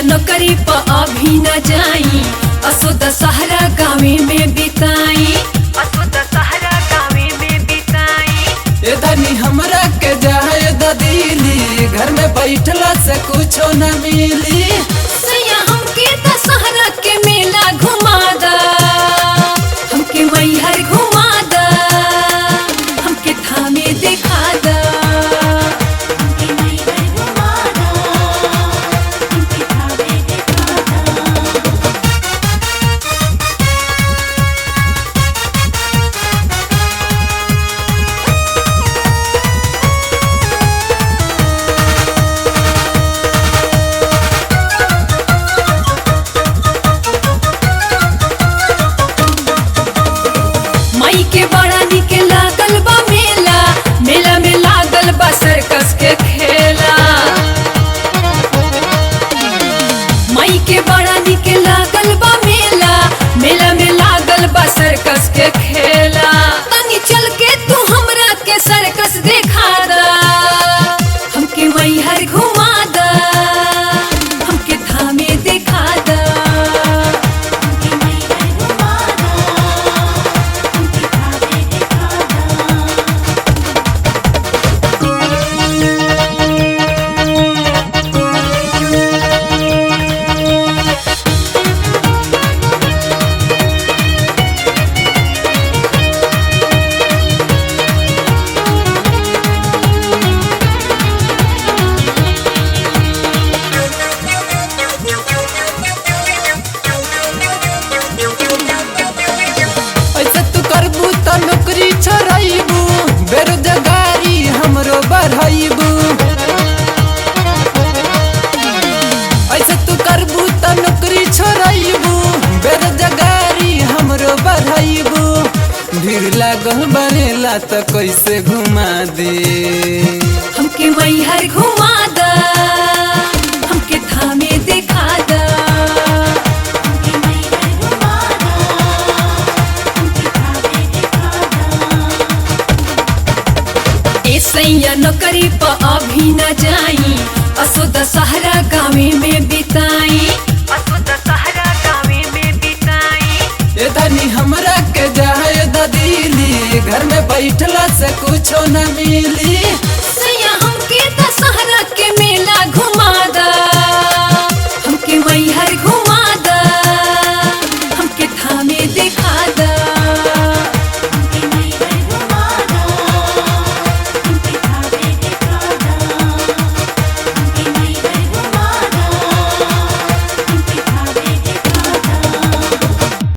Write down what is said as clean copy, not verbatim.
नौकरी प अभी न जाई, असो दशहरा गाँवे में बिताई, असो दशहरा गाँवे में बिताई। ए धनी हमरा के जाए दिली, घर में बैठला से कुछो न मिली। सैया हमके दशहरा के मेला घुमा दा, हमके मैहर घुमा दा, हमके थामे दिखा दा, हमके मैहर घुमा दा, हमके थामे दिखा दा। मई के बड़ा निक लागल बा मेला, मेला में लागल बा सर्कस के खेला। मई के बड़ा निक लागल बा मेला, मेला में लागल बा सर्कस के खेला। तनी चल के तू हमरा के सर्कस देखा दा, हमके मैहर घुमा दा, हमके थामे दिखा दा, हमके मैहर घुमा दा, हमके थामे दिखा दा। ऐसे तू करबू त नौकरी छोड़ाइबू, बेरोजगारी हमरो बढ़ाइबू। ऐसे तू करबू त नौकरी छोड़ाइबू, बेरोजगारी हमरो बढ़ाइबू। भीड़ लागल बनेला त कैसे घुमा दे, हमके मैहर घुमा दा, हमके थामे दिखा दा, हमके मैहर घुमा दा, हमके थामे दिखा दा। ए सैया नौकरी प अभी न जाई, असो दशहरा गाँवे में बिताई, असो दशहरा गाँवे में बिताई। ए धनी हमरा के जाए दिली, घर में बैठला से कुछो न मिली।